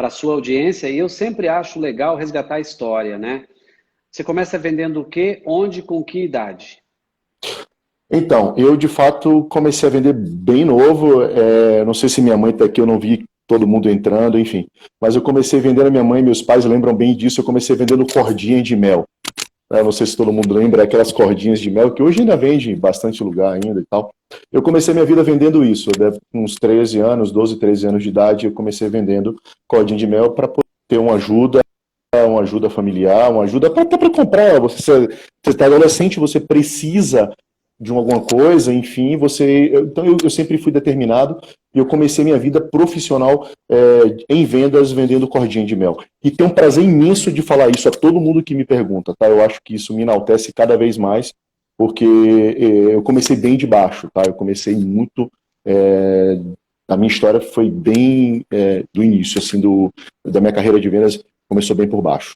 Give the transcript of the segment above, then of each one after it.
para a sua audiência, e eu sempre acho legal resgatar a história, né? Você começa vendendo o quê, onde, com que idade? Então, eu de fato comecei a vender bem novo. Não sei se minha mãe está aqui, eu não vi todo mundo entrando, enfim. Mas eu comecei vendendo, a minha mãe e meus pais lembram bem disso, eu comecei vendendo cordinha de mel. Não sei se todo mundo lembra, aquelas cordinhas de mel, que hoje ainda vende em bastante lugar ainda e tal. Eu comecei minha vida vendendo isso, com uns 13 anos, 12, 13 anos de idade, eu comecei vendendo cordinha de mel para poder ter uma ajuda familiar, uma ajuda até para comprar. Você está adolescente, você precisa de alguma coisa, enfim, então eu sempre fui determinado e eu comecei minha vida profissional em vendas, vendendo cordinha de mel. E tenho um prazer imenso de falar isso a todo mundo que me pergunta, tá? Eu acho que isso me enaltece cada vez mais, porque eu comecei bem de baixo, tá? Eu comecei muito, a minha história foi bem do início, assim, da minha carreira de vendas, começou bem por baixo.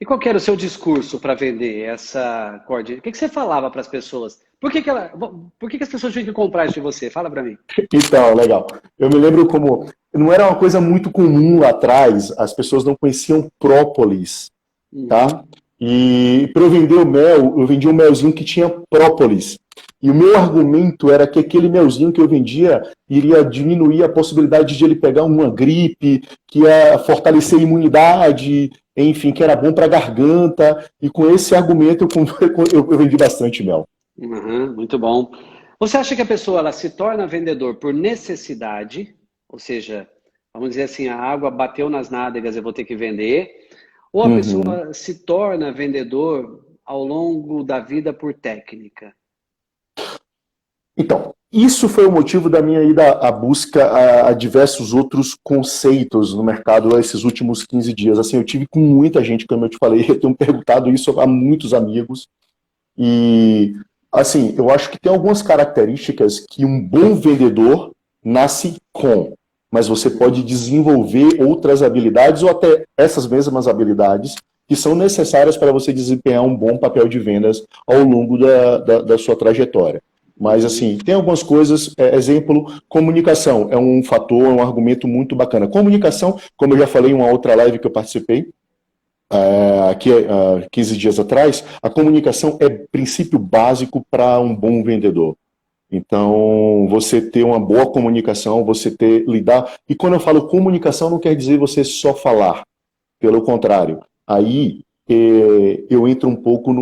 E qual que era o seu discurso para vender essa cordinha? O que você falava para as pessoas? Por que as pessoas tinham que comprar isso de você? Fala para mim. Então, legal. Eu me lembro como não era uma coisa muito comum lá atrás, as pessoas não conheciam própolis, tá? E para eu vender o mel, eu vendia um melzinho que tinha própolis. E o meu argumento era que aquele melzinho que eu vendia iria diminuir a possibilidade de ele pegar uma gripe, que ia fortalecer a imunidade, enfim, que era bom para a garganta. E com esse argumento eu vendi bastante mel. Uhum, muito bom. Você acha que a pessoa ela se torna vendedor por necessidade? Ou seja, vamos dizer assim, a água bateu nas nádegas, eu vou ter que vender. Ou a Uhum. pessoa se torna vendedor ao longo da vida por técnica? Então, isso foi o motivo da minha ida à busca a diversos outros conceitos no mercado esses últimos 15 dias. Assim, eu tive com muita gente, como eu te falei, eu tenho perguntado isso a muitos amigos. E, assim, eu acho que tem algumas características que um bom vendedor nasce com, mas você pode desenvolver outras habilidades ou até essas mesmas habilidades que são necessárias para você desempenhar um bom papel de vendas ao longo da sua trajetória. Mas, assim, tem algumas coisas, exemplo, comunicação é um fator, é um argumento muito bacana. Comunicação, como eu já falei em uma outra live que eu participei, aqui 15 dias atrás, a comunicação é princípio básico para um bom vendedor. Então, você ter uma boa comunicação, lidar. E quando eu falo comunicação, não quer dizer você só falar. Pelo contrário. Aí eu entro um pouco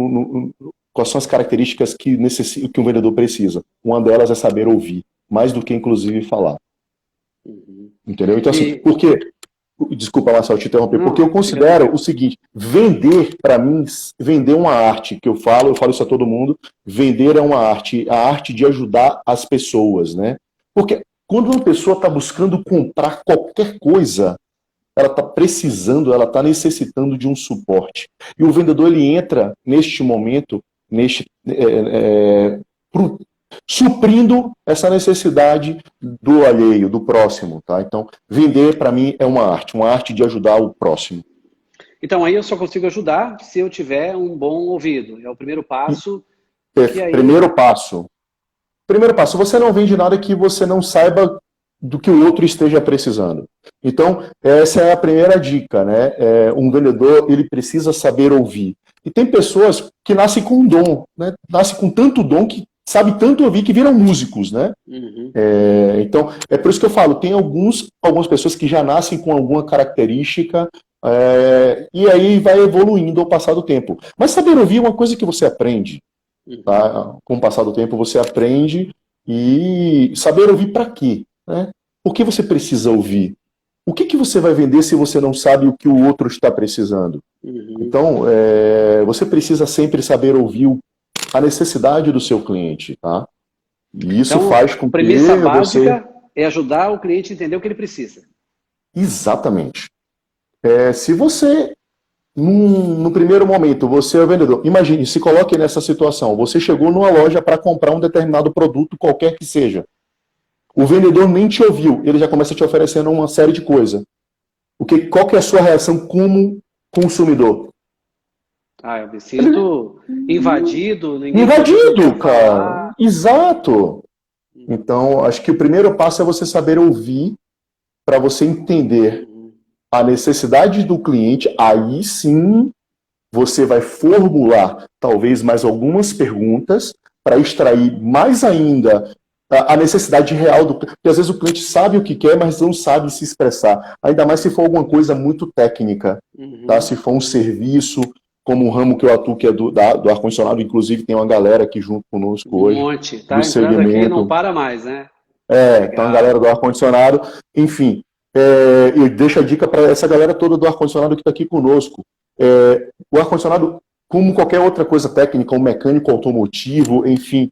quais são as características que um vendedor precisa. Uma delas é saber ouvir, mais do que inclusive falar. Entendeu? Então, assim, E, por quê? Desculpa, Marcelo, te interromper, porque eu não, fica considero o seguinte: vender, para mim, vender é uma arte, que eu falo isso a todo mundo, vender é uma arte, a arte de ajudar as pessoas, né? Porque quando uma pessoa está buscando comprar qualquer coisa, ela está precisando, ela está necessitando de um suporte. E o vendedor, ele entra neste momento, suprindo essa necessidade do alheio, do próximo, tá? Então, vender para mim é uma arte de ajudar o próximo. Então, aí eu só consigo ajudar se eu tiver um bom ouvido. É o primeiro passo. E aí, Primeiro passo. Primeiro passo, você não vende nada que você não saiba do que o outro esteja precisando. Então, essa é a primeira dica, né? Um vendedor, ele precisa saber ouvir. E tem pessoas que nascem com um dom, né? Nascem com tanto dom que sabe tanto ouvir que viram músicos, né? Então, é por isso que eu falo, tem algumas pessoas que já nascem com alguma característica e aí vai evoluindo ao passar do tempo. Mas saber ouvir é uma coisa que você aprende. Tá? Com o passar do tempo você aprende e saber ouvir para quê? Né? Por que você precisa ouvir? O que você vai vender se você não sabe o que o outro está precisando? Então, você precisa sempre saber ouvir a necessidade do seu cliente. Tá? E isso então, faz com que premissa você... básica é ajudar o cliente a entender o que ele precisa. Exatamente. Se você no primeiro momento, você é o vendedor. Imagine, se coloque nessa situação. Você chegou numa loja para comprar um determinado produto, qualquer que seja. O vendedor nem te ouviu, ele já começa te oferecendo uma série de coisas. Qual que é a sua reação como consumidor? Eu me sinto invadido, ninguém me ouviu o que eu queria Invadido, cara. falar. Exato. Então, acho que o primeiro passo é você saber ouvir para você entender. a necessidade do cliente, aí sim você vai formular talvez mais algumas perguntas para extrair mais ainda a necessidade real do cliente. Porque às vezes o cliente sabe o que quer, mas não sabe se expressar. Ainda mais se for alguma coisa muito técnica, tá? Se for um serviço, como o ramo que eu atuo, que é do ar-condicionado, inclusive tem uma galera aqui junto conosco Um hoje, monte. do Tá entrando aqui e não segmento. para mais, né? Então a galera Legal. do ar-condicionado, enfim, e deixa a dica para essa galera toda do ar-condicionado que está aqui conosco. O ar-condicionado, como qualquer outra coisa técnica, um mecânico automotivo, enfim,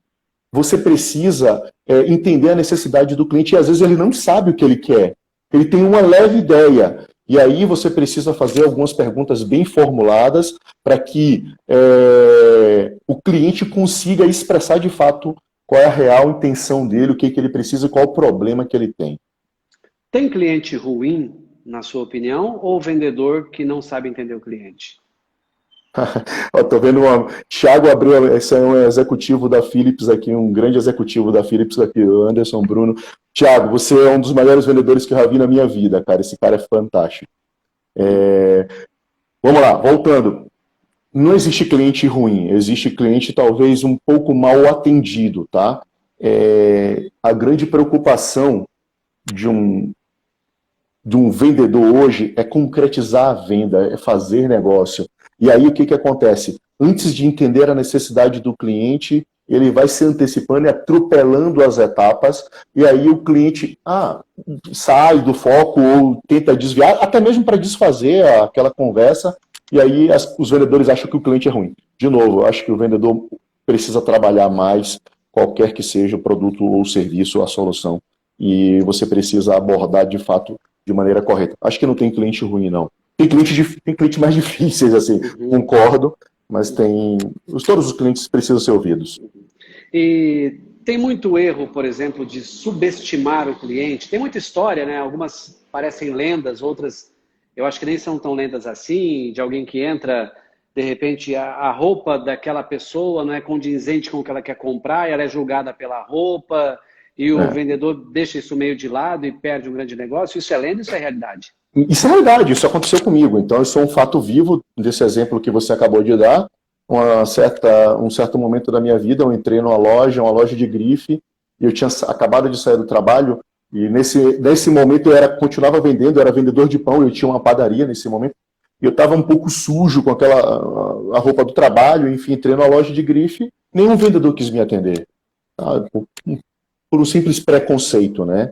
você precisa entender a necessidade do cliente e às vezes ele não sabe o que ele quer. Ele tem uma leve ideia. E aí você precisa fazer algumas perguntas bem formuladas para que o cliente consiga expressar de fato qual é a real intenção dele, o que, que ele precisa, qual o problema que ele tem. Tem cliente ruim, na sua opinião, ou vendedor que não sabe entender o cliente? Tô vendo Thiago Abreu, esse é um executivo da Philips aqui, um grande executivo da Philips aqui, o Anderson Bruno. Thiago, você é um dos melhores vendedores que eu já vi na minha vida, cara. Esse cara é fantástico. Vamos lá, voltando. Não existe cliente ruim, existe cliente talvez um pouco mal atendido, tá? A grande preocupação de um vendedor hoje é concretizar a venda, é fazer negócio. E aí o que acontece? Antes de entender a necessidade do cliente, ele vai se antecipando e atropelando as etapas, e aí o cliente sai do foco ou tenta desviar, até mesmo para desfazer aquela conversa, e aí os vendedores acham que o cliente é ruim. De novo, eu acho que o vendedor precisa trabalhar mais, qualquer que seja o produto ou o serviço, a solução, e você precisa abordar de fato de maneira correta. Acho que não tem cliente ruim, não. Tem cliente mais difíceis, assim, concordo, mas todos os clientes precisam ser ouvidos. E tem muito erro, por exemplo, de subestimar o cliente. Tem muita história, né? Algumas parecem lendas, outras eu acho que nem são tão lendas assim, de alguém que entra, de repente, a roupa daquela pessoa não é condizente com o que ela quer comprar, e ela é julgada pela roupa, e o vendedor deixa isso meio de lado e perde um grande negócio. Isso é lenda, isso é realidade. Isso é verdade, isso aconteceu comigo. Então, eu sou um fato vivo desse exemplo que você acabou de dar. Um certo momento da minha vida, eu entrei numa loja, uma loja de grife, e eu tinha acabado de sair do trabalho, e nesse momento eu continuava vendendo, eu era vendedor de pão, eu tinha uma padaria nesse momento, e eu estava um pouco sujo com a roupa do trabalho, enfim, entrei numa loja de grife, nenhum vendedor quis me atender, tá? Por um simples preconceito, né?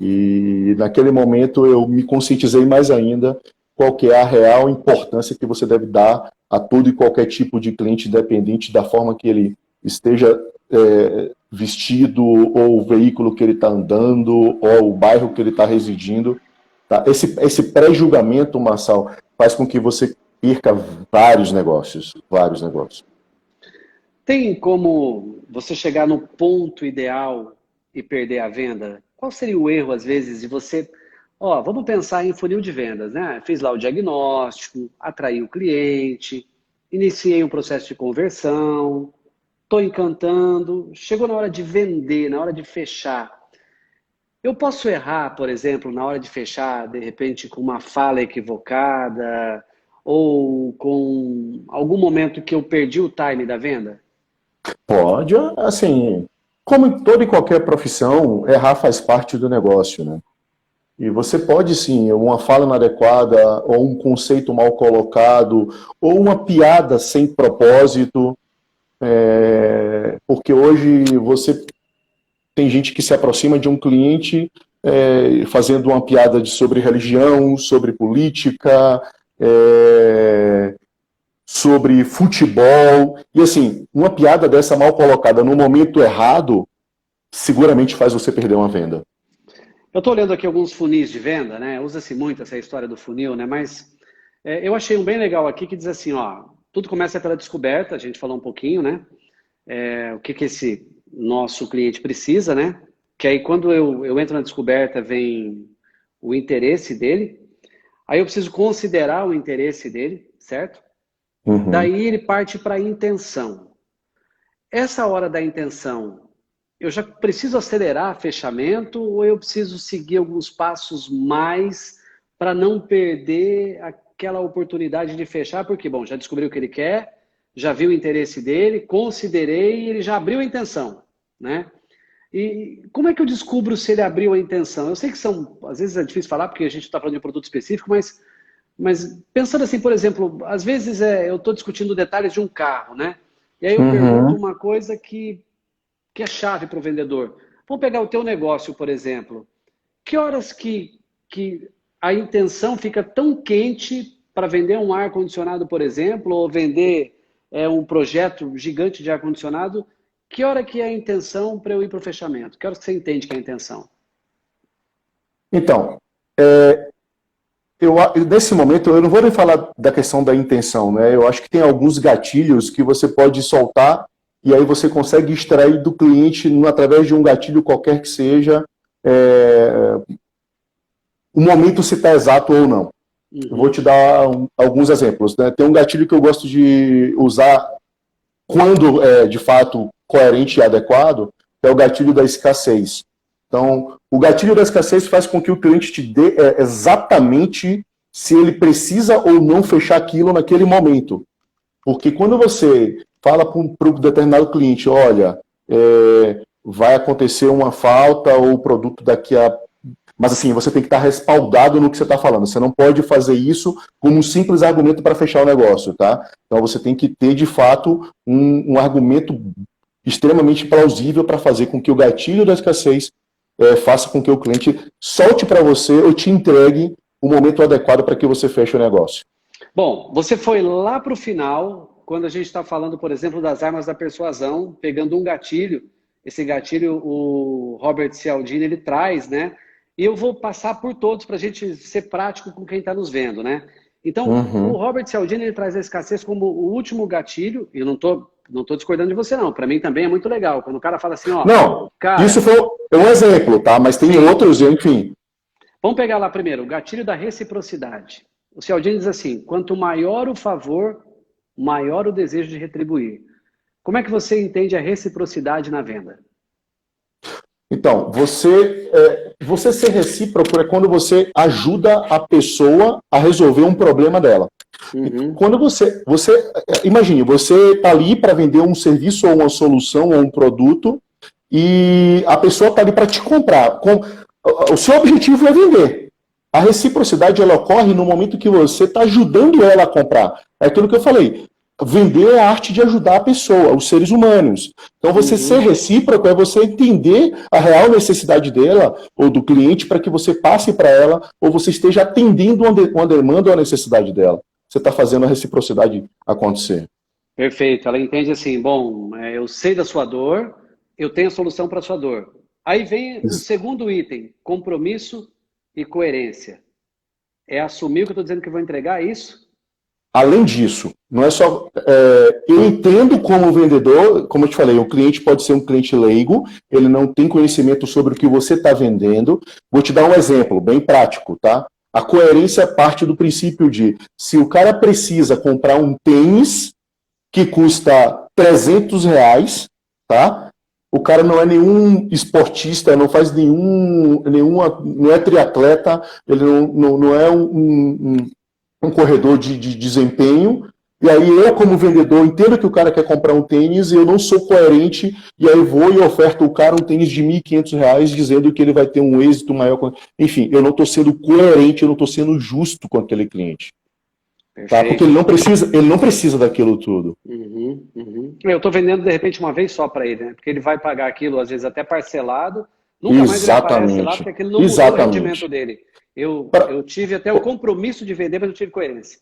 E naquele momento eu me conscientizei mais ainda qual que é a real importância que você deve dar a todo e qualquer tipo de cliente, independente da forma que ele esteja vestido, ou o veículo que ele está andando, ou o bairro que ele está residindo. Tá? Esse pré-julgamento, Marçal, faz com que você perca vários negócios, vários negócios. Tem como você chegar no ponto ideal e perder a venda? Qual seria o erro, às vezes, de você... vamos pensar em funil de vendas, né? Fiz lá o diagnóstico, atraí o cliente, iniciei um processo de conversão, estou encantando, chegou na hora de vender, na hora de fechar. Eu posso errar, por exemplo, na hora de fechar, de repente, com uma fala equivocada ou com algum momento que eu perdi o time da venda? Pode, assim, como em toda e qualquer profissão, errar faz parte do negócio, né? E você pode sim, uma fala inadequada, ou um conceito mal colocado, ou uma piada sem propósito, porque hoje você tem gente que se aproxima de um cliente fazendo uma piada sobre religião, sobre política, sobre futebol, e assim, uma piada dessa mal colocada no momento errado, seguramente faz você perder uma venda. Eu estou olhando aqui alguns funis de venda, né? Usa-se muito essa história do funil, né? Mas eu achei um bem legal aqui que diz assim, tudo começa pela descoberta, a gente falou um pouquinho, né? O que esse nosso cliente precisa, né? Que aí quando eu entro na descoberta vem o interesse dele, aí eu preciso considerar o interesse dele, certo? Uhum. Daí ele parte para a intenção. Essa hora da intenção, eu já preciso acelerar fechamento ou eu preciso seguir alguns passos mais para não perder aquela oportunidade de fechar, porque, bom, já descobriu o que ele quer, já viu o interesse dele, considerei e ele já abriu a intenção, né? E como é que eu descubro se ele abriu a intenção? Eu sei que às vezes é difícil falar porque a gente está falando de um produto específico, mas pensando assim, por exemplo, às vezes eu estou discutindo detalhes de um carro, né? E aí eu pergunto Uhum. uma coisa que é chave para o vendedor. Vamos pegar o teu negócio, por exemplo. Que horas que a intenção fica tão quente para vender um ar-condicionado, por exemplo, ou vender um projeto gigante de ar-condicionado? Que hora que é a intenção para eu ir para o fechamento? Que hora que você entende que é a intenção? Então, nesse momento, eu não vou nem falar da questão da intenção, né? Eu acho que tem alguns gatilhos que você pode soltar e aí você consegue extrair do cliente, através de um gatilho qualquer que seja, o momento se está exato ou não. Eu vou Uhum. te dar alguns exemplos, né? Tem um gatilho que eu gosto de usar quando é, de fato, coerente e adequado, é o gatilho da escassez. Então, o gatilho da escassez faz com que o cliente te dê exatamente se ele precisa ou não fechar aquilo naquele momento. Porque quando você fala para um determinado cliente, olha, vai acontecer uma falta ou o produto daqui a... Mas assim, você tem que estar respaldado no que você está falando. Você não pode fazer isso como um simples argumento para fechar o negócio, tá? Então você tem que ter, de fato, um argumento extremamente plausível para fazer com que o gatilho da escassez faça com que o cliente solte para você ou te entregue o momento adequado para que você feche o negócio. Bom, você foi lá para o final, quando a gente está falando, por exemplo, das armas da persuasão, pegando um gatilho. Esse gatilho, o Robert Cialdini, ele traz, né? E eu vou passar por todos para a gente ser prático com quem está nos vendo, né? Então, o Uhum. Robert Cialdini, ele traz a escassez como o último gatilho, e eu não tô discordando de você, não. Para mim também é muito legal. Quando o cara fala assim, ó, Não, isso cara, foi um exemplo, tá? Mas tem sim, outros, enfim. vamos pegar lá primeiro, o gatilho da reciprocidade. O Cialdini diz assim: quanto maior o favor, maior o desejo de retribuir. Como é que você entende a reciprocidade na venda? Então, você ser recíproco é quando você ajuda a pessoa a resolver um problema dela. Uhum, Quando imagine, você está ali para vender um serviço ou uma solução ou um produto e a pessoa está ali para te comprar. O seu objetivo é vender. A reciprocidade ela ocorre no momento que você está ajudando ela a comprar. É aquilo que eu falei. Vender é a arte de ajudar a pessoa, os seres humanos. Então, você ser uhum. recíproco é você entender a real necessidade dela ou do cliente para que você passe para ela ou você esteja atendendo uma demanda ou a necessidade dela. Você está fazendo a reciprocidade acontecer. Perfeito. Ela entende assim: bom, eu sei da sua dor, eu tenho a solução para a sua dor. Aí vem o segundo item: compromisso e coerência. É assumir o que eu estou dizendo que eu vou entregar, é isso? Além disso, não é só. Eu entendo como vendedor, como eu te falei, o cliente pode ser um cliente leigo, ele não tem conhecimento sobre o que você está vendendo. Vou te dar um exemplo bem prático, tá? A coerência parte do princípio de se o cara precisa comprar um tênis que custa R$ 300, tá? O cara não é nenhum esportista, não faz não é triatleta, ele não é um corredor de desempenho, e aí eu, como vendedor, entendo que o cara quer comprar um tênis e eu não sou coerente, e aí vou e oferto o cara um tênis de R$ 1.500 dizendo que ele vai ter um êxito maior. Enfim, eu não estou sendo coerente, eu não estou sendo justo com aquele cliente. Tá? Porque Perfeito. ele não precisa daquilo tudo. Uhum, uhum. Eu estou vendendo de repente uma vez só para ele, né? Porque ele vai pagar aquilo, às vezes até parcelado, nunca mais ele aparece lá, Exatamente. porque aquilo não mudou o Exatamente. rendimento dele. Eu Pra... tive até o compromisso de vender, mas não tive coerência.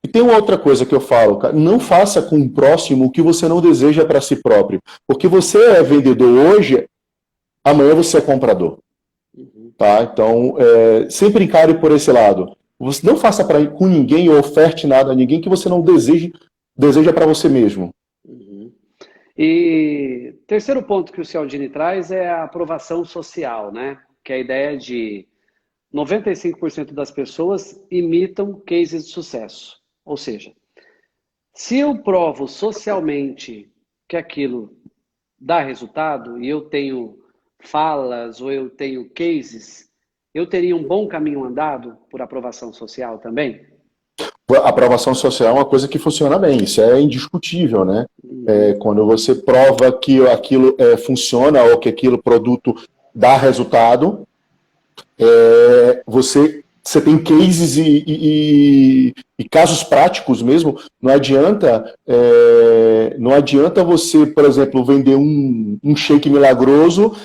E tem uma outra coisa que eu falo, cara, não faça com o próximo o que você não deseja para si próprio. Porque você é vendedor hoje, amanhã você é comprador. Uhum, Tá? Então, sempre encare por esse lado. Você não faça com ninguém ou oferte nada a ninguém que você não deseja para você mesmo. uhum. E terceiro ponto que o Cialdini traz é a aprovação social, né? Que é a ideia de 95% das pessoas imitam cases de sucesso. Ou seja, se eu provo socialmente que aquilo dá resultado e eu tenho falas ou eu tenho cases, eu teria um bom caminho andado por aprovação social também? A aprovação social é uma coisa que funciona bem, isso é indiscutível, né? Quando você prova que aquilo funciona ou que aquele produto dá resultado, você tem cases e casos práticos mesmo. Não adianta você, por exemplo, vender um shake milagroso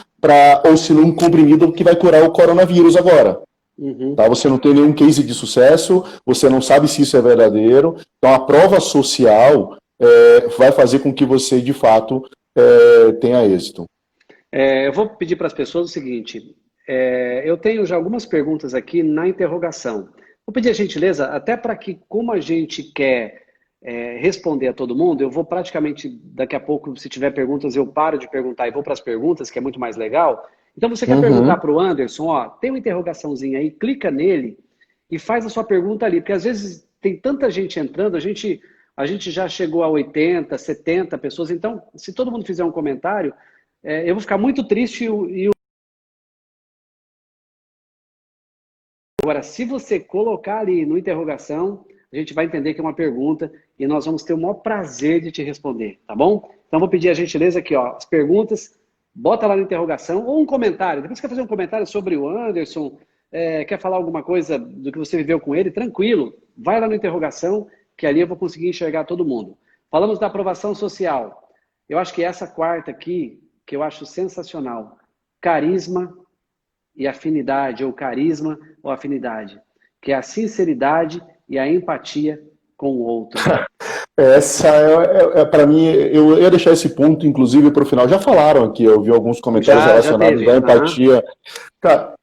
ou se não um comprimido que vai curar o coronavírus agora. Tá? Você não tem nenhum case de sucesso, você não sabe se isso é verdadeiro. Então, a prova social vai fazer com que você, de fato, tenha êxito. Eu vou pedir para as pessoas o seguinte, eu tenho já algumas perguntas aqui na interrogação. Vou pedir a gentileza, até para que, como a gente quer responder a todo mundo, eu vou praticamente, daqui a pouco, se tiver perguntas, eu paro de perguntar e vou para as perguntas, que é muito mais legal. Então, você quer perguntar para o Anderson, tem uma interrogaçãozinha aí, clica nele e faz a sua pergunta ali, porque às vezes tem tanta gente entrando, a gente já chegou a 80, 70 pessoas, então, se todo mundo fizer um comentário, eu vou ficar muito triste Agora, se você colocar ali no interrogação, a gente vai entender que é uma pergunta e nós vamos ter o maior prazer de te responder, tá bom? Então, vou pedir a gentileza aqui, as perguntas, bota lá na interrogação ou um comentário. Depois você quer fazer um comentário sobre o Anderson, quer falar alguma coisa do que você viveu com ele, tranquilo. Vai lá na interrogação, que ali eu vou conseguir enxergar todo mundo. Falamos da aprovação social. Eu acho que essa quarta aqui, que eu acho sensacional. Carisma e afinidade, ou carisma ou afinidade. Que é a sinceridade e a empatia com o outro. Essa para mim, eu ia deixar esse ponto, inclusive, para o final. Já falaram aqui, eu vi alguns comentários relacionados à empatia. Cara,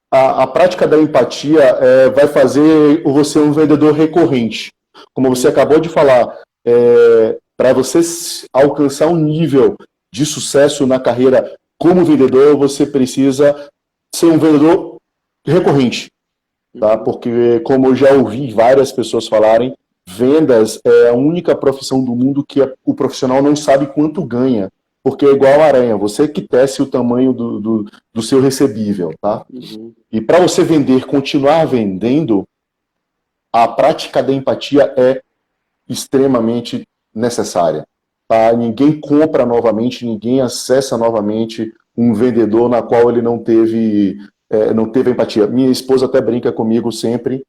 a prática da empatia vai fazer você um vendedor recorrente. Como você acabou de falar, para você alcançar um nível de sucesso na carreira como vendedor, você precisa ser um vendedor recorrente. Tá? Porque, como eu já ouvi várias pessoas falarem, vendas é a única profissão do mundo que o profissional não sabe quanto ganha. Porque é igual a aranha, você que tece o tamanho do seu recebível. Tá? E para você vender, continuar vendendo, a prática da empatia é extremamente necessária. Tá? Ninguém compra novamente, ninguém acessa novamente um vendedor na qual ele não teve empatia. Minha esposa até brinca comigo sempre,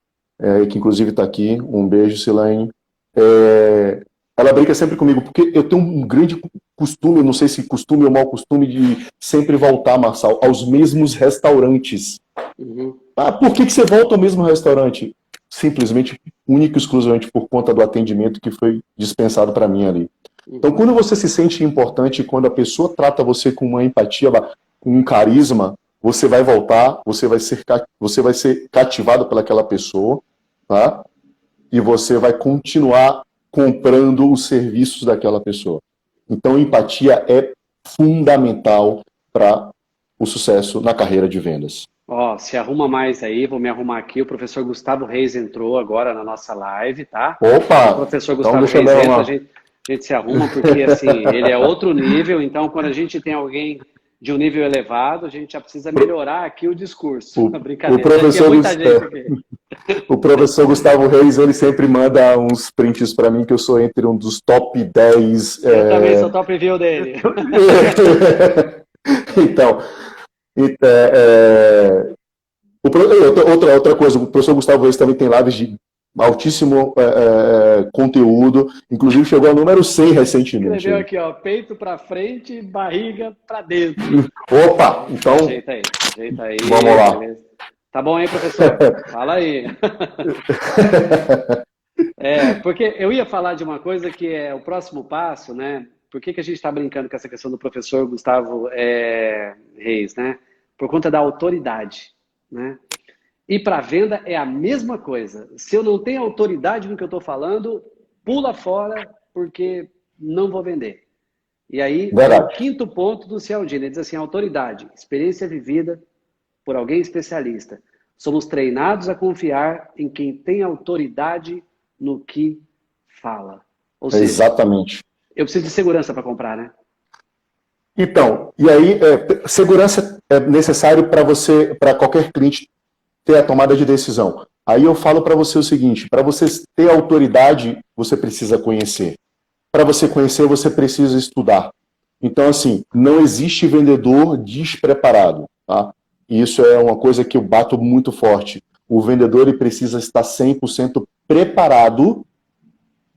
que inclusive está aqui, um beijo, Silane. Ela brinca sempre comigo, porque eu tenho um grande costume, não sei se costume ou mau costume, de sempre voltar, Marçal, aos mesmos restaurantes. Por que você volta ao mesmo restaurante? Simplesmente, único e exclusivamente por conta do atendimento que foi dispensado para mim ali. Então, quando você se sente importante, quando a pessoa trata você com uma empatia, com um carisma, você vai voltar, você vai ser cativado pelaquela pessoa, tá? E você vai continuar comprando os serviços daquela pessoa. Então, empatia é fundamental para o sucesso na carreira de vendas. Se arruma mais aí, vou me arrumar aqui. O professor Gustavo Reis entrou agora na nossa live, tá? Opa! O professor Gustavo Reis entra, a gente se arruma, porque assim, ele é outro nível, então quando a gente tem alguém de um nível elevado, a gente já precisa melhorar aqui o discurso. Brincadeira. O professor Gustavo Reis, ele sempre manda uns prints para mim, que eu sou entre um dos top 10. Eu também sou top view dele. Então, outra coisa, o professor Gustavo Reis também tem lives de altíssimo conteúdo, inclusive chegou ao número 100 recentemente. Escreveu aqui, peito para frente, barriga para dentro. Opa, então ajeita aí. Vamos lá. Beleza. Tá bom aí, professor? Fala aí. Porque eu ia falar de uma coisa que é o próximo passo, né? Por que a gente está brincando com essa questão do professor Gustavo Reis, né? Por conta da autoridade, né? E para venda é a mesma coisa. Se eu não tenho autoridade no que eu estou falando, pula fora, porque não vou vender. E aí, o quinto ponto do Cialdini, ele diz assim, autoridade, experiência vivida por alguém especialista. Somos treinados a confiar em quem tem autoridade no que fala. Ou seja, exatamente. Eu preciso de segurança para comprar, né? Então, e aí, segurança é necessário para qualquer cliente ter a tomada de decisão. Aí eu falo para você o seguinte, para você ter autoridade, você precisa conhecer. Para você conhecer, você precisa estudar. Então, assim, não existe vendedor despreparado, tá? E isso é uma coisa que eu bato muito forte. O vendedor ele precisa estar 100% preparado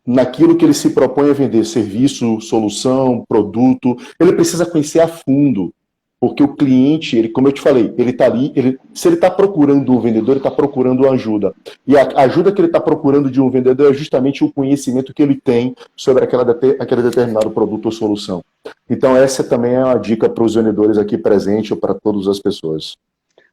naquilo que ele se propõe a vender, serviço, solução, produto. Ele precisa conhecer a fundo, porque o cliente, ele, como eu te falei, ele está ali, se ele está procurando um vendedor, ele está procurando uma ajuda. E a ajuda que ele está procurando de um vendedor é justamente o conhecimento que ele tem sobre aquele determinado produto ou solução. Então essa também é uma dica para os vendedores aqui presentes ou para todas as pessoas.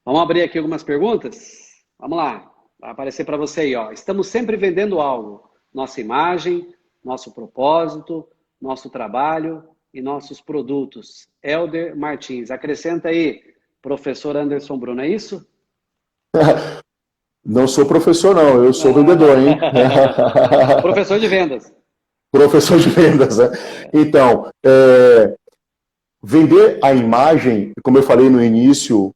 Vamos abrir aqui algumas perguntas? Vamos lá, vai aparecer para você aí, ó. Estamos sempre vendendo algo. Nossa imagem, nosso propósito, nosso trabalho e nossos produtos. Helder Martins, acrescenta aí, professor Anderson Bruno, é isso? Não sou professor, não, eu sou vendedor, hein? Professor de vendas. Professor de vendas, né? Então, vender a imagem, como eu falei no início,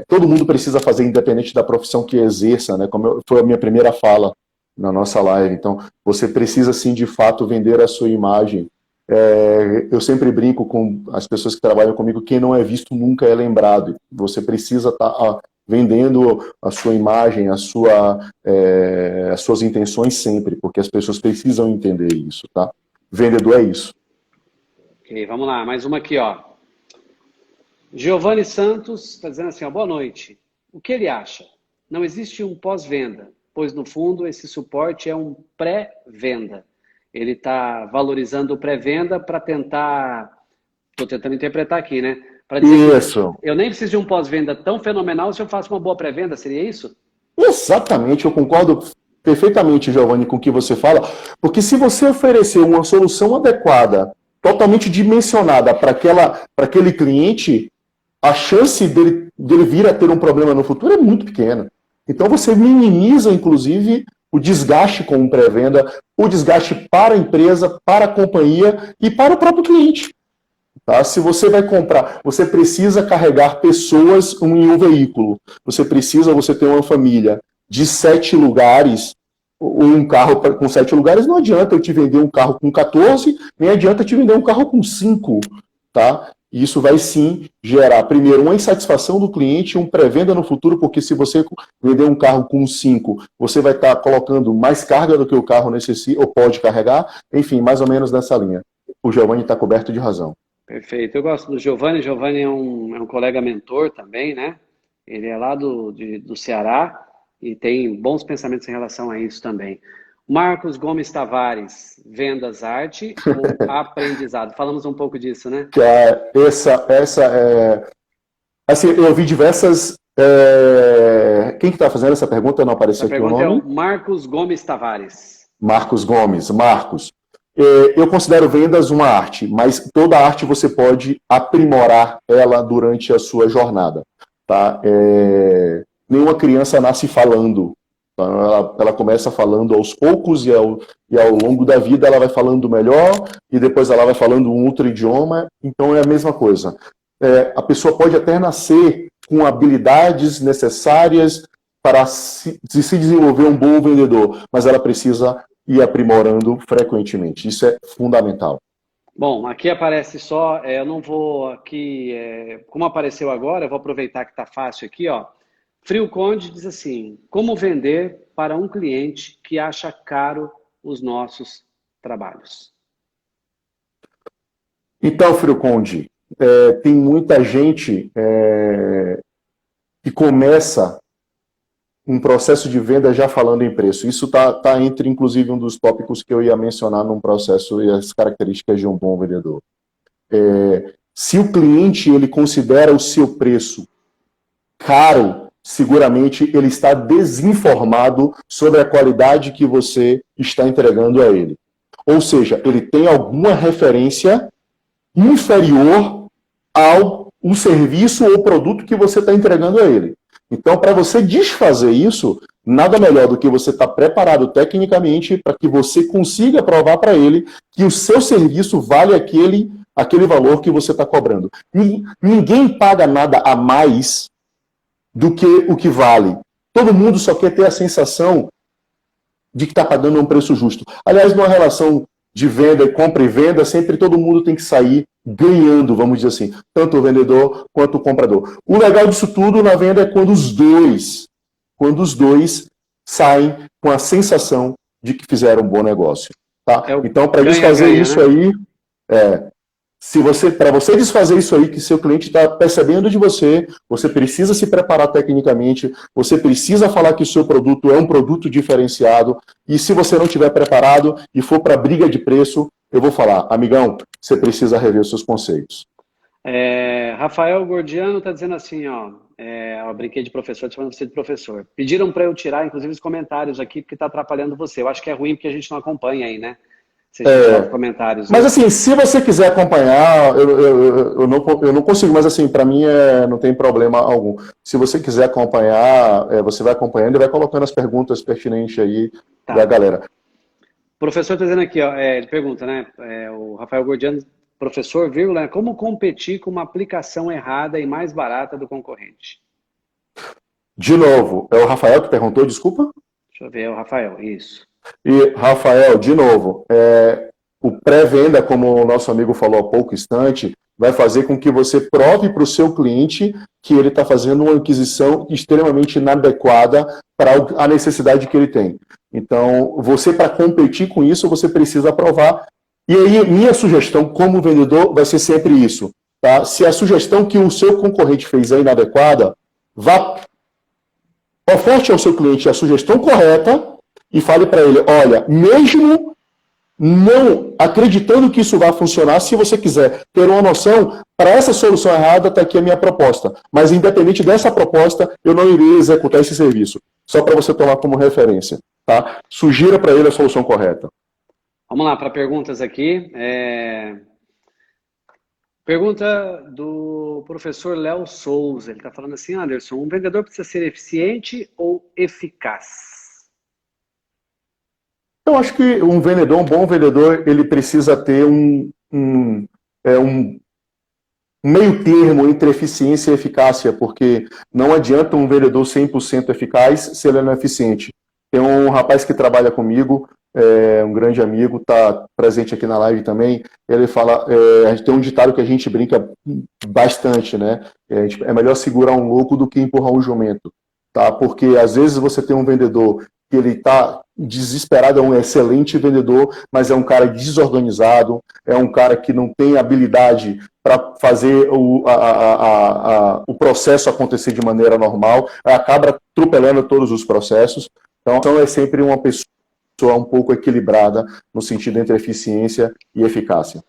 todo mundo precisa fazer, independente da profissão que exerça, né? Foi a minha primeira fala na nossa live. Então, você precisa, sim, de fato, vender a sua imagem. Eu sempre brinco com as pessoas que trabalham comigo, quem não é visto nunca é lembrado. Você precisa estar vendendo a sua imagem, as suas intenções sempre, porque as pessoas precisam entender isso, tá? Vendedor é isso. Ok, vamos lá, mais uma aqui, ó. Giovanni Santos está dizendo assim, ó, boa noite. O que ele acha? Não existe um pós-venda, pois no fundo esse suporte é um pré-venda. Ele está valorizando o pré-venda para tentar, estou tentando interpretar aqui, né? Para dizer isso. Que eu nem preciso de um pós-venda tão fenomenal se eu faço uma boa pré-venda, seria isso? Exatamente, eu concordo perfeitamente, Giovanni, com o que você fala, porque se você oferecer uma solução adequada, totalmente dimensionada para aquele cliente, a chance dele vir a ter um problema no futuro é muito pequena. Então você minimiza, inclusive, o desgaste com o pré-venda, o desgaste para a empresa, para a companhia e para o próprio cliente. Tá? Se você vai comprar, você precisa carregar pessoas em um veículo. Você ter uma família de 7 lugares, um carro com 7 lugares, não adianta eu te vender um carro com 14, nem adianta eu te vender um carro com 5. Tá? Isso vai sim gerar, primeiro, uma insatisfação do cliente, um pré-venda no futuro, porque se você vender um carro com 5, você vai estar colocando mais carga do que o carro necessita ou pode carregar, enfim, mais ou menos nessa linha. O Giovanni está coberto de razão. Perfeito, eu gosto do Giovanni. Giovanni é um colega mentor também, né? Ele é lá do Ceará e tem bons pensamentos em relação a isso também. Marcos Gomes Tavares, vendas, arte ou aprendizado? Falamos um pouco disso, né? Essa é... Assim, eu ouvi diversas... Quem que está fazendo essa pergunta? Não apareceu aqui o nome. A pergunta é o Marcos Gomes Tavares. Marcos Gomes. Marcos. Eu considero vendas uma arte, mas toda arte você pode aprimorar ela durante a sua jornada. Tá? Nenhuma criança nasce falando. Ela começa falando aos poucos e ao longo da vida ela vai falando melhor e depois ela vai falando um outro idioma, então é a mesma coisa. A pessoa pode até nascer com habilidades necessárias para se desenvolver um bom vendedor, mas ela precisa ir aprimorando frequentemente, isso é fundamental. Bom, aqui aparece só, eu não vou aqui, como apareceu agora, eu vou aproveitar que está fácil aqui, ó. Frio Conde diz assim, como vender para um cliente que acha caro os nossos trabalhos? Então, Frio Conde, tem muita gente que começa um processo de venda já falando em preço. Isso tá entre, inclusive, um dos tópicos que eu ia mencionar num processo e as características de um bom vendedor. Se o cliente ele considera o seu preço caro, seguramente ele está desinformado sobre a qualidade que você está entregando a ele. Ou seja, ele tem alguma referência inferior ao serviço ou produto que você está entregando a ele. Então, para você desfazer isso, nada melhor do que você estar preparado tecnicamente para que você consiga provar para ele que o seu serviço vale aquele valor que você está cobrando. Ninguém paga nada a mais do que o que vale. Todo mundo só quer ter a sensação de que está pagando um preço justo. Aliás, numa relação de venda, compra e venda, sempre todo mundo tem que sair ganhando, vamos dizer assim, tanto o vendedor quanto o comprador. O legal disso tudo na venda é quando os dois saem com a sensação de que fizeram um bom negócio. Tá? Então, para desfazer isso, né? Para você desfazer isso aí que seu cliente está percebendo de você, você precisa se preparar tecnicamente, você precisa falar que o seu produto é um produto diferenciado, e se você não estiver preparado e for para briga de preço, eu vou falar, amigão, você precisa rever os seus conceitos. Rafael Gordiano está dizendo assim, ó, eu brinquei de professor, estou falando você de professor. Pediram para eu tirar, inclusive, os comentários aqui, porque está atrapalhando você. Eu acho que é ruim porque a gente não acompanha aí, né? Os comentários. Mas assim, se você quiser acompanhar, eu não consigo, mas assim, para mim não tem problema algum. Se você quiser acompanhar, você vai acompanhando e vai colocando as perguntas pertinentes aí da galera. O professor está dizendo aqui, ó, ele pergunta, né? O Rafael Gordiano, professor, vírgula, como competir com uma aplicação errada e mais barata do concorrente? De novo, é o Rafael que perguntou, desculpa? Deixa eu ver, é o Rafael, isso. E, Rafael, de novo, o pré-venda, como o nosso amigo falou há pouco instante, vai fazer com que você prove para o seu cliente que ele está fazendo uma aquisição extremamente inadequada para a necessidade que ele tem. Então, você, para competir com isso, você precisa provar. E aí, minha sugestão como vendedor vai ser sempre isso. Tá? Se a sugestão que o seu concorrente fez é inadequada, oferte ao seu cliente a sugestão correta e fale para ele, olha, mesmo não acreditando que isso vai funcionar, se você quiser ter uma noção, para essa solução errada está aqui a minha proposta. Mas independente dessa proposta, eu não irei executar esse serviço. Só para você tomar como referência. Tá? Sugira para ele a solução correta. Vamos lá para perguntas aqui. Pergunta do professor Léo Souza. Ele está falando assim, Anderson, um vendedor precisa ser eficiente ou eficaz? Eu acho que um bom vendedor, ele precisa ter um meio termo entre eficiência e eficácia, porque não adianta um vendedor 100% eficaz se ele não é eficiente. Tem um rapaz que trabalha comigo, um grande amigo, está presente aqui na live também, ele fala, a gente tem um ditado que a gente brinca bastante, né? É melhor segurar um louco do que empurrar um jumento, tá? Porque às vezes você tem um vendedor que ele está desesperado, é um excelente vendedor, mas é um cara desorganizado, é um cara que não tem habilidade para fazer o processo acontecer de maneira normal, acaba atropelando todos os processos. Então é sempre uma pessoa um pouco equilibrada no sentido entre eficiência e eficácia.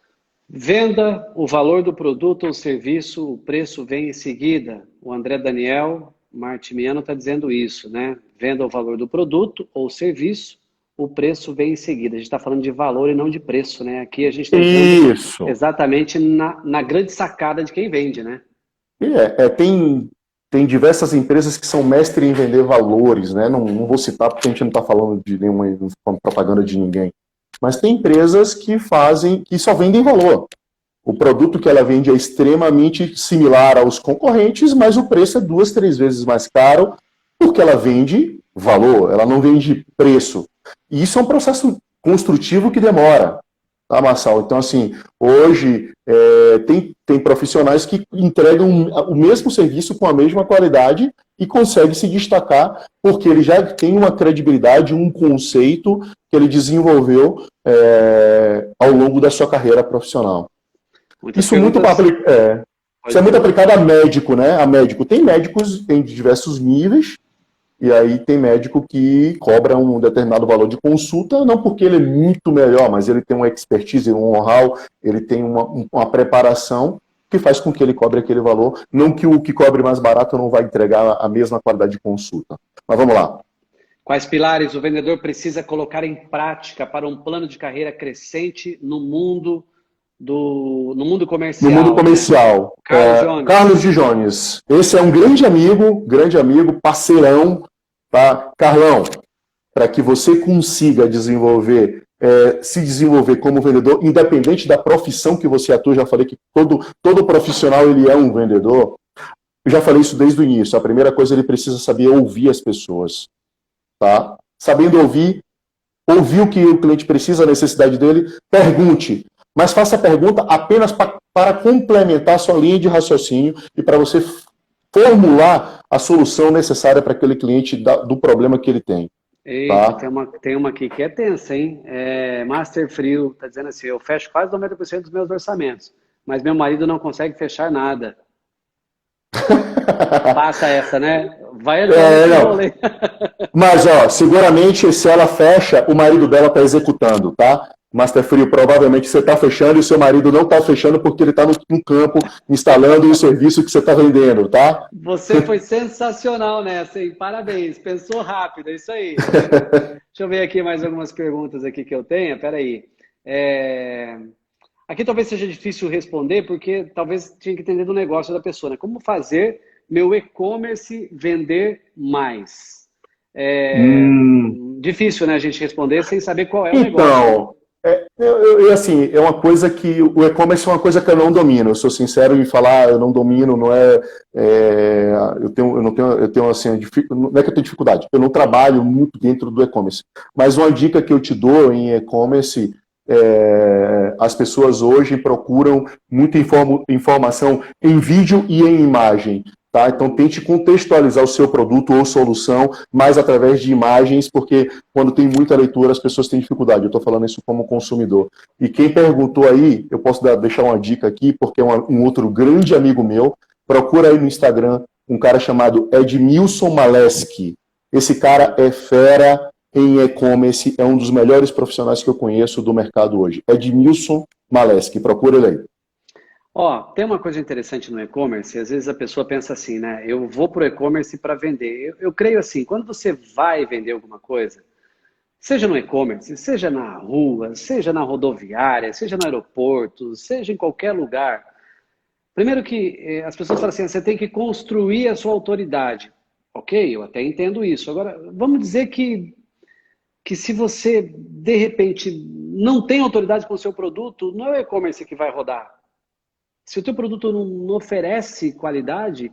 Venda, o valor do produto ou serviço, o preço vem em seguida. O André Daniel Martimiano está dizendo isso, né? Venda o valor do produto ou serviço, o preço vem em seguida. A gente está falando de valor e não de preço, né? Aqui a gente está entrando exatamente na grande sacada de quem vende, né? Tem diversas empresas que são mestres em vender valores, né? Não vou citar porque a gente não está falando de nenhuma propaganda de ninguém. Mas tem empresas que só vendem valor. O produto que ela vende é extremamente similar aos concorrentes, mas o preço é 2, 3 vezes mais caro, porque ela vende valor, ela não vende preço. E isso é um processo construtivo que demora, tá, Marçal? Então, assim, hoje tem profissionais que entregam o mesmo serviço com a mesma qualidade e conseguem se destacar porque ele já tem uma credibilidade, um conceito que ele desenvolveu ao longo da sua carreira profissional. Isso é muito aplicado a médico, né? A médico. Tem médicos em diversos níveis, e aí tem médico que cobra um determinado valor de consulta, não porque ele é muito melhor, mas ele tem uma expertise, um know-how, ele tem uma preparação que faz com que ele cobre aquele valor. Não que o que cobre mais barato não vai entregar a mesma qualidade de consulta. Mas vamos lá. Quais pilares o vendedor precisa colocar em prática para um plano de carreira crescente no mundo comercial? No mundo comercial. Carlos de Jones. Esse é um grande amigo, parceirão. Tá? Carlão, para que você consiga se desenvolver como vendedor, independente da profissão que você atua, já falei que todo profissional ele é um vendedor, Eu já falei isso desde o início. A primeira coisa, ele precisa saber ouvir as pessoas, tá? Sabendo ouvir o que o cliente precisa, a necessidade dele, pergunte. Mas faça a pergunta apenas para complementar a sua linha de raciocínio e para você formular a solução necessária para aquele cliente do problema que ele tem. Eita, Tá? tem uma aqui que é tensa, hein? Master Frio tá dizendo assim, eu fecho quase 90% dos meus orçamentos, mas meu marido não consegue fechar nada. Passa essa, né? Vai entrar nesse rolê. Mas, ó, seguramente, se ela fecha, o marido dela está executando, tá? Master Frio, provavelmente você está fechando e o seu marido não está fechando porque ele está no campo instalando o serviço que você está vendendo, tá? Você foi sensacional nessa, hein? Parabéns, pensou rápido, é isso aí. Deixa eu ver aqui mais algumas perguntas aqui que eu tenho, peraí. Aqui talvez seja difícil responder, porque talvez tinha que entender do negócio da pessoa, né? Como fazer meu e-commerce vender mais? Difícil, né, a gente responder sem saber qual é o negócio. Então, assim, é uma coisa que o e-commerce é uma coisa que eu não domino. Eu sou sincero em falar, eu não domino, não é, eu tenho assim, não é que eu tenho dificuldade. Eu não trabalho muito dentro do e-commerce. Mas uma dica que eu te dou em e-commerce, as pessoas hoje procuram muita informação em vídeo e em imagem. Tá? Então, tente contextualizar o seu produto ou solução mais através de imagens, porque quando tem muita leitura, as pessoas têm dificuldade. Eu estou falando isso como consumidor. E quem perguntou aí, eu posso deixar uma dica aqui, porque é um outro grande amigo meu. Procura aí no Instagram um cara chamado Edmilson Maleski. Esse cara é fera em e-commerce, é um dos melhores profissionais que eu conheço do mercado hoje. Edmilson Maleski, procura ele aí. Tem uma coisa interessante no e-commerce, às vezes a pessoa pensa assim, né? Eu vou para o e-commerce para vender. Eu creio assim, quando você vai vender alguma coisa, seja no e-commerce, seja na rua, seja na rodoviária, seja no aeroporto, seja em qualquer lugar, primeiro que as pessoas falam assim, você tem que construir a sua autoridade. Ok, eu até entendo isso. Agora, vamos dizer que se você, de repente, não tem autoridade com o seu produto, não é o e-commerce que vai rodar. Se o teu produto não oferece qualidade,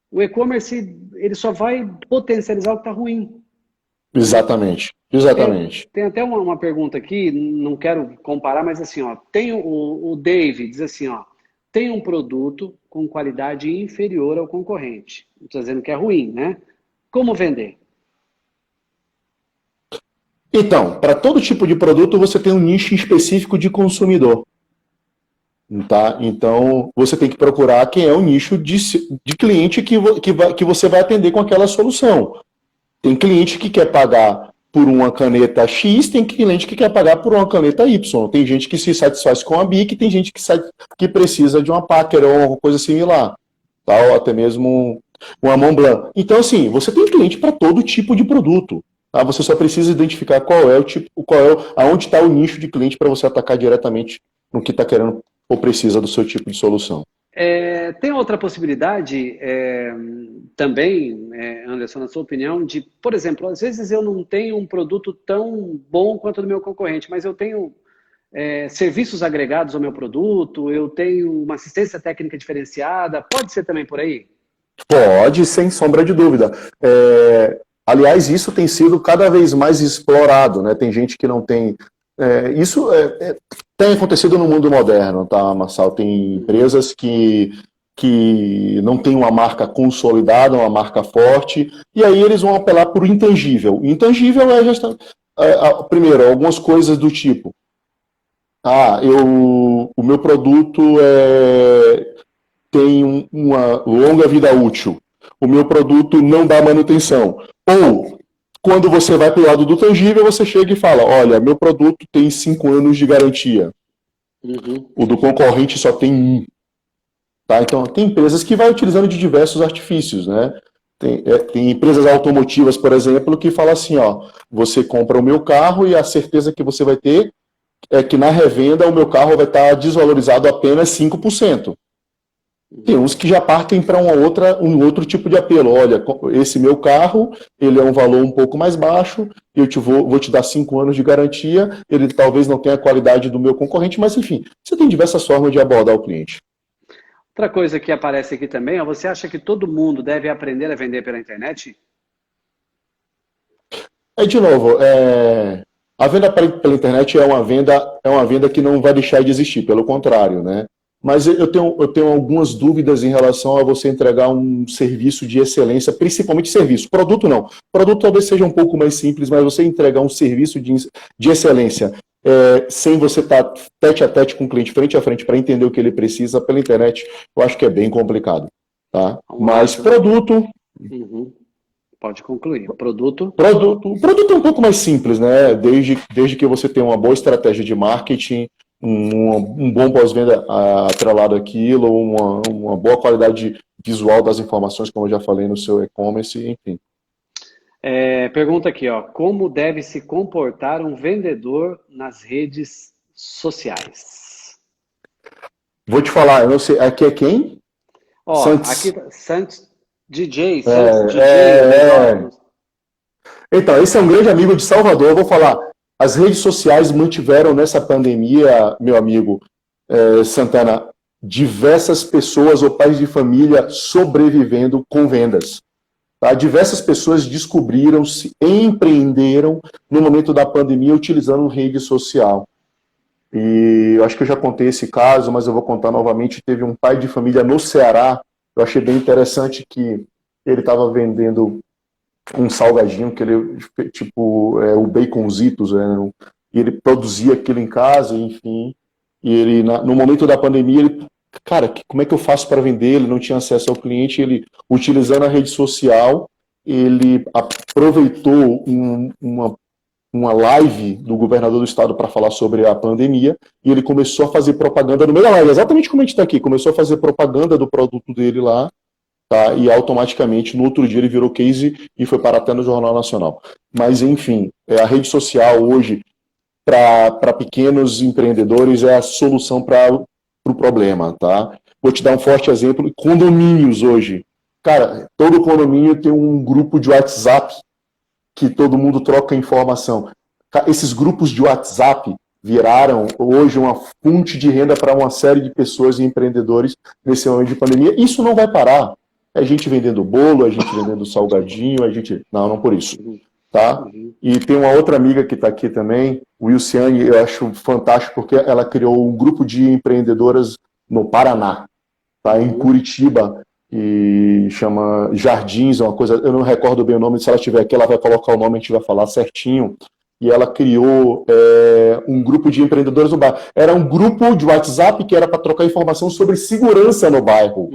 o e-commerce ele só vai potencializar o que está ruim. Exatamente. Tem até uma pergunta aqui, não quero comparar, mas assim, tem o Dave diz assim, tem um produto com qualidade inferior ao concorrente. Não estou dizendo que é ruim, né? Como vender? Então, para todo tipo de produto, você tem um nicho específico de consumidor. Tá? Então, você tem que procurar quem é o nicho de cliente que você vai atender com aquela solução. Tem cliente que quer pagar por uma caneta X, tem cliente que quer pagar por uma caneta Y. Tem gente que se satisfaz com a Bic, tem gente que precisa de uma Packer ou uma coisa similar. Tá? Ou até mesmo uma Montblanc. Então, assim, você tem cliente para todo tipo de produto. Tá? Você só precisa identificar aonde está o nicho de cliente para você atacar diretamente no que está querendo ou precisa do seu tipo de solução. Tem outra possibilidade também, Anderson, na sua opinião, de, por exemplo, às vezes eu não tenho um produto tão bom quanto o do meu concorrente, mas eu tenho serviços agregados ao meu produto, eu tenho uma assistência técnica diferenciada, pode ser também por aí? Pode, sem sombra de dúvida. Aliás, isso tem sido cada vez mais explorado, né? Tem gente que não tem... Isso tem acontecido no mundo moderno, tá, Marçal? Tem empresas que não têm uma marca consolidada, uma marca forte, e aí eles vão apelar por intangível. Intangível primeiro, algumas coisas do tipo, o meu produto tem uma longa vida útil, o meu produto não dá manutenção. Ou, quando você vai para o lado do tangível, você chega e fala, olha, meu produto tem 5 anos de garantia. O do concorrente só tem 1. Tá? Então, tem empresas que vai utilizando de diversos artifícios, né? Tem empresas automotivas, por exemplo, que falam assim, você compra o meu carro e a certeza que você vai ter é que na revenda o meu carro vai estar desvalorizado apenas 5%. Tem uns que já partem para um outro tipo de apelo. Olha, esse meu carro, ele é um valor um pouco mais baixo, eu vou te dar 5 anos de garantia, ele talvez não tenha a qualidade do meu concorrente, mas enfim, você tem diversas formas de abordar o cliente. Outra coisa que aparece aqui também, ó, você acha que todo mundo deve aprender a vender pela internet? De novo, a venda pela internet é uma venda que não vai deixar de existir, pelo contrário, né? Mas eu tenho algumas dúvidas em relação a você entregar um serviço de excelência, principalmente serviço. Produto não. Produto talvez seja um pouco mais simples, mas você entregar um serviço de excelência sem você estar tete a tete com o cliente, frente a frente, para entender o que ele precisa pela internet, eu acho que é bem complicado. Tá? Mas produto. Uhum. Pode concluir. Produto É um pouco mais simples, né? Desde que você tenha uma boa estratégia de marketing, um bom pós-venda atrelado àquilo, uma boa qualidade visual das informações, como eu já falei no seu e-commerce, enfim. Pergunta aqui, ó. Como deve se comportar um vendedor nas redes sociais? Vou te falar, eu não sei, aqui é quem? Ó, Santos. aqui Santos DJ, Então, esse é um grande amigo de Salvador. Eu vou falar, as redes sociais mantiveram nessa pandemia, meu amigo Santana, diversas pessoas ou pais de família sobrevivendo com vendas. Tá? Diversas pessoas descobriram-se, empreenderam no momento da pandemia utilizando rede social. E eu acho que eu já contei esse caso, mas eu vou contar novamente. Teve um pai de família no Ceará, eu achei bem interessante que ele estava vendendo um salgadinho, que ele, tipo, o baconzitos, e ele produzia aquilo em casa, enfim. E ele, no momento da pandemia, ele, cara, como é que eu faço para vender? Ele não tinha acesso ao cliente, ele, utilizando a rede social, ele aproveitou uma live do governador do estado para falar sobre a pandemia, e ele começou a fazer propaganda no meio da live, exatamente como a gente está aqui, começou a fazer propaganda do produto dele lá, tá? E automaticamente, no outro dia, ele virou case e foi parar até no Jornal Nacional. Mas, enfim, a rede social hoje, para pequenos empreendedores, é a solução para o problema, tá? Vou te dar um forte exemplo, condomínios hoje. Cara, todo condomínio tem um grupo de WhatsApp que todo mundo troca informação. Esses grupos de WhatsApp viraram hoje uma fonte de renda para uma série de pessoas e empreendedores nesse momento de pandemia. Isso não vai parar. É gente vendendo bolo, é gente vendendo salgadinho, Não por isso. Tá? E tem uma outra amiga que está aqui também, Wilciane, eu acho fantástico, porque ela criou um grupo de empreendedoras no Paraná, tá? Em Curitiba, e chama Jardins, uma coisa, eu não recordo bem o nome, se ela estiver aqui, ela vai colocar o nome, a gente vai falar certinho. E ela criou um grupo de empreendedores no bairro. Era um grupo de WhatsApp que era para trocar informação sobre segurança no bairro.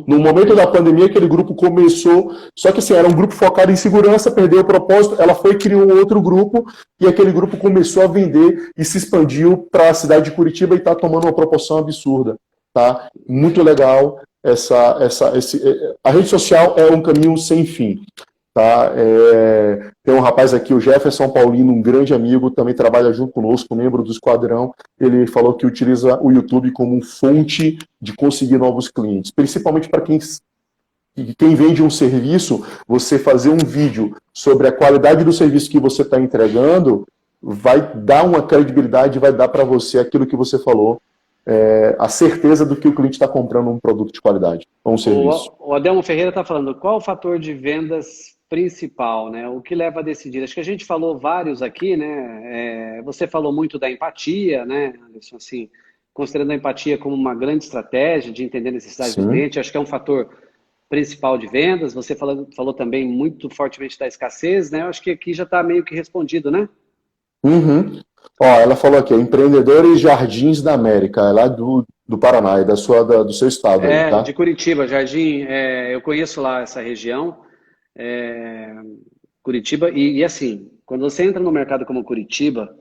No momento da pandemia, aquele grupo começou, só que assim, era um grupo focado em segurança, perdeu o propósito, ela foi e criou um outro grupo, e aquele grupo começou a vender e se expandiu para a cidade de Curitiba e está tomando uma proporção absurda. Tá? Muito legal. A rede social é um caminho sem fim. Tá? Tem um rapaz aqui, o Jefferson Paulino, um grande amigo, também trabalha junto conosco, membro do Esquadrão. Ele falou que utiliza o YouTube como fonte de conseguir novos clientes, principalmente para quem vende um serviço. Você fazer um vídeo sobre a qualidade do serviço que você está entregando vai dar uma credibilidade, vai dar para você aquilo que você falou, a certeza do que o cliente está comprando um produto de qualidade ou um serviço. O Adelmo Ferreira está falando, qual o fator de vendas principal, né? O que leva a decidir? Acho que a gente falou vários aqui, né? Você falou muito da empatia, né, Anderson? Assim, considerando a empatia como uma grande estratégia de entender a necessidade do cliente, acho que é um fator principal de vendas. Você falou também muito fortemente da escassez, né? Eu acho que aqui já está meio que respondido, né? Ó, ela falou aqui, Empreendedores Jardins da América, é lá do Paraná, é do seu estado aí, tá? De Curitiba, Jardim, eu conheço lá essa região, Curitiba, e assim, quando você entra no mercado como Curitiba,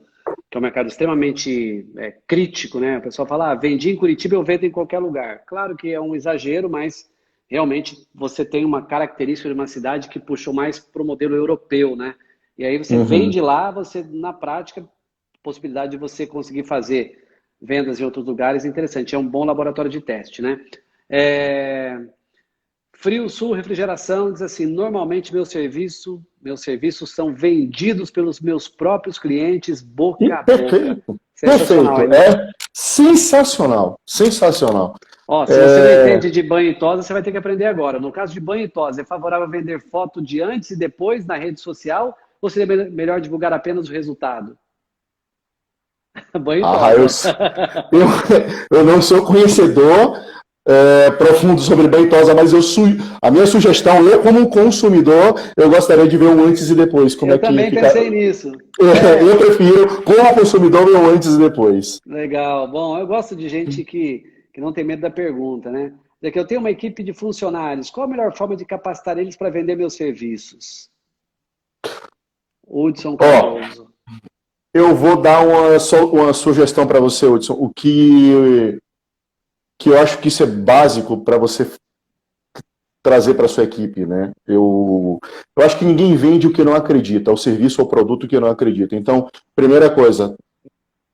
que é um mercado extremamente crítico, né? O pessoal fala, vendi em Curitiba, eu vendo em qualquer lugar. Claro que é um exagero, mas realmente você tem uma característica de uma cidade que puxou mais para o modelo europeu, né? E aí você vende lá, você, na prática, possibilidade de você conseguir fazer vendas em outros lugares, interessante. É um bom laboratório de teste, né? Frio Sul Refrigeração diz assim, normalmente meus serviços são vendidos pelos meus próprios clientes boca a boca. Perfeito. Sensacional. Sensacional. Ó, se você não entende de banho e tosa, você vai ter que aprender agora. No caso de banho e tosa, é favorável vender foto de antes e depois na rede social ou seria melhor divulgar apenas o resultado? Banho e Ah, tosa. eu não sou conhecedor profundo sobre banho e tosa, mas a minha sugestão, eu como consumidor, eu gostaria de ver o antes e depois. Como Eu é que também fica? pensei nisso. Eu prefiro, como consumidor, ver o antes e depois. Legal. Bom, eu gosto de gente que não tem medo da pergunta, né? É que eu tenho uma equipe de funcionários. Qual a melhor forma de capacitar eles para vender meus serviços? Hudson Ó, Cardoso. eu vou dar uma sugestão para você, Hudson. Que eu acho que isso é básico para você trazer para sua equipe, né? Eu acho que ninguém vende o que não acredita, o serviço ou o produto que não acredita. Então, primeira coisa,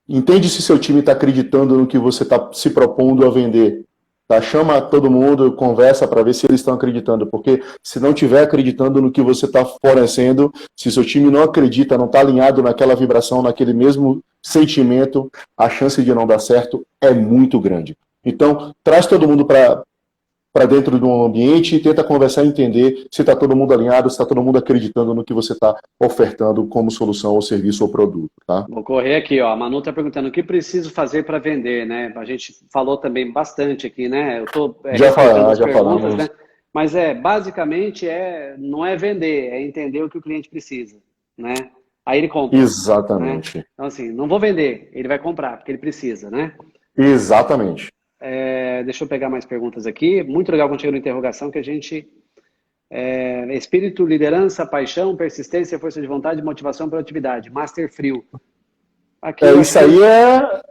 entende se seu time está acreditando no que você está se propondo a vender. Tá? Chama todo mundo, conversa para ver se eles estão acreditando, porque se não estiver acreditando no que você está fornecendo, se seu time não acredita, não está alinhado naquela vibração, naquele mesmo sentimento, a chance de não dar certo é muito grande. Então, traz todo mundo para dentro de um ambiente e tenta conversar e entender se está todo mundo alinhado, se está todo mundo acreditando no que você está ofertando como solução ou serviço ou produto. Tá? Vou correr aqui, ó. A Manu está perguntando o que preciso fazer para vender, né? A gente falou também bastante aqui, né? Eu estou respeitando as Já perguntas, falamos. né? Mas basicamente não é vender, é entender o que o cliente precisa, né? Aí ele compra, né? Exatamente. Então assim, não vou vender, ele vai comprar porque ele precisa, né? Exatamente. Deixa eu pegar mais perguntas aqui. Muito legal quando chega no interrogação que a gente espírito, liderança, paixão, persistência, força de vontade, motivação, produtividade. Master Frio. Aqui eu acho Isso que aí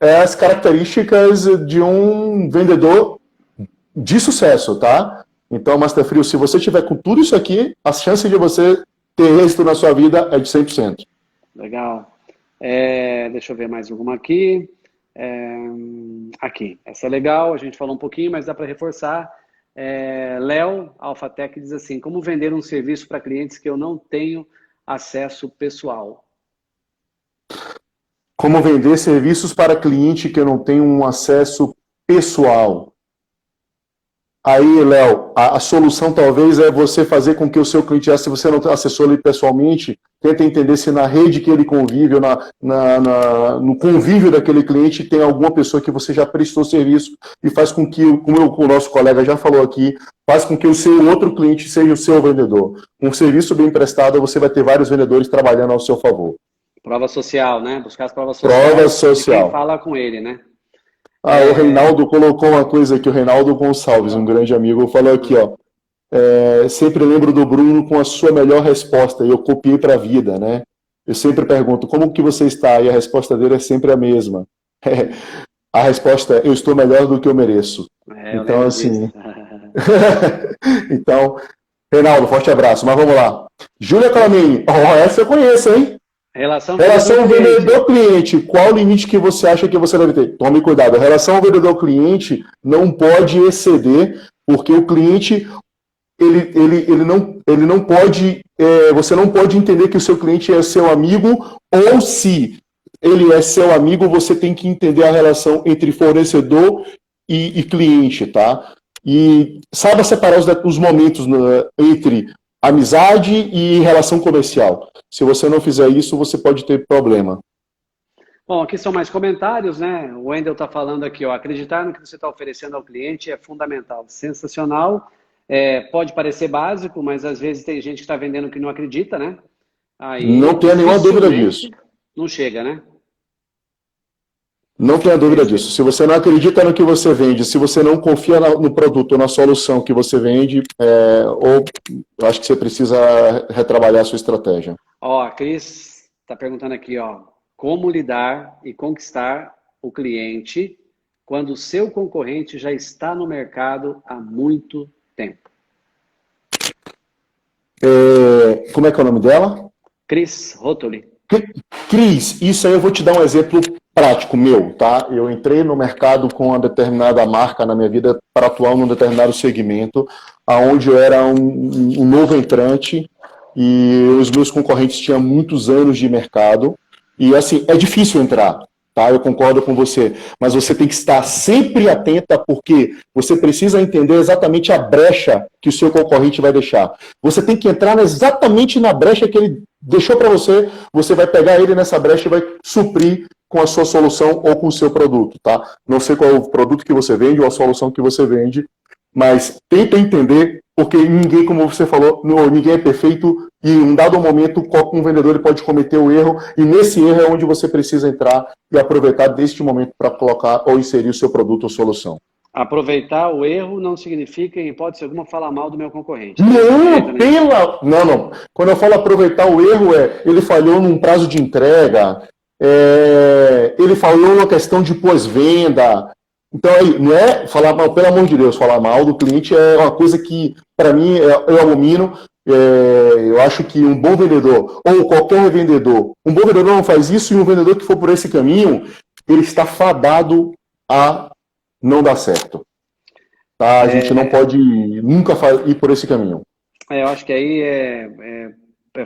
é as características de um vendedor de sucesso, tá? Então, Master Frio, se você tiver com tudo isso aqui, as chances de você ter êxito na sua vida é de 100%. legal. Deixa eu ver mais alguma aqui. Aqui, essa é legal, a gente falou um pouquinho, mas dá para reforçar. Léo Alphatec diz assim: como vender um serviço para clientes que eu não tenho acesso pessoal? Como vender serviços para cliente que eu não tenho um acesso pessoal. Aí, Léo, a solução talvez é você fazer com que o seu cliente, se você não acessou ele pessoalmente, tenta entender se na rede que ele convive, ou no convívio daquele cliente, tem alguma pessoa que você já prestou serviço e faz com que, como o nosso colega já falou aqui, faz com que o seu outro cliente seja o seu vendedor. Um serviço bem prestado, você vai ter vários vendedores trabalhando ao seu favor. Prova social, né? Buscar as provas sociais Prova de quem social. fala com ele, né? O Reinaldo colocou uma coisa aqui, o Reinaldo Gonçalves, um grande amigo, falou aqui, ó. Sempre lembro do Bruno com a sua melhor resposta, e eu copiei para a vida, né? Eu sempre pergunto, como que você está? E a resposta dele é sempre a mesma. A resposta é, eu estou melhor do que eu mereço. Então, assim... Então, Reinaldo, forte abraço, mas vamos lá. Júlia Calamini, essa eu conheço, hein? Relação vendedor-cliente. Qual o limite que você acha que você deve ter? Tome cuidado. A relação vendedor-cliente não pode exceder, porque o cliente ele não pode. Você não pode entender que o seu cliente é seu amigo, ou se ele é seu amigo, você tem que entender a relação entre fornecedor e cliente, tá? E saiba separar os momentos entre amizade e relação comercial. Se você não fizer isso, você pode ter problema. Bom, aqui são mais comentários, né? O Wendel está falando aqui, ó, acreditar no que você está oferecendo ao cliente é fundamental. Sensacional. Pode parecer básico, mas às vezes tem gente que está vendendo que não acredita, né? Aí, não tenha nenhuma dúvida disso. Não chega, né? Não tenha dúvida disso. Se você não acredita no que você vende, se você não confia no produto ou na solução que você vende, eu acho que você precisa retrabalhar a sua estratégia. Ó, a Cris está perguntando aqui, ó, como lidar e conquistar o cliente quando o seu concorrente já está no mercado há muito tempo? Como é que é o nome dela? Cris Rotoli. Cris, isso aí eu vou te dar um exemplo prático meu, tá? Eu entrei no mercado com uma determinada marca na minha vida para atuar num determinado segmento, aonde eu era um novo entrante e os meus concorrentes tinham muitos anos de mercado. E assim, é difícil entrar. Tá, eu concordo com você, mas você tem que estar sempre atenta porque você precisa entender exatamente a brecha que o seu concorrente vai deixar. Você tem que entrar exatamente na brecha que ele deixou para você, você vai pegar ele nessa brecha e vai suprir com a sua solução ou com o seu produto, tá? Não sei qual é o produto que você vende ou a solução que você vende, mas tenta entender, porque ninguém, como você falou, ninguém é perfeito e em um dado momento um vendedor ele pode cometer o erro e nesse erro é onde você precisa entrar e aproveitar deste momento para colocar ou inserir o seu produto ou solução. Aproveitar o erro não significa, em hipótese alguma, falar mal do meu concorrente. Não. Quando eu falo aproveitar o erro, ele falhou num prazo de entrega, ele falhou na questão de pós-venda. Então, aí, não é falar mal, pelo amor de Deus, falar mal do cliente é uma coisa que, para mim, eu abomino. Eu acho que um bom vendedor, ou qualquer vendedor, um bom vendedor não faz isso, e um vendedor que for por esse caminho, ele está fadado a não dar certo. Tá? A gente não pode nunca ir por esse caminho. Eu acho que aí é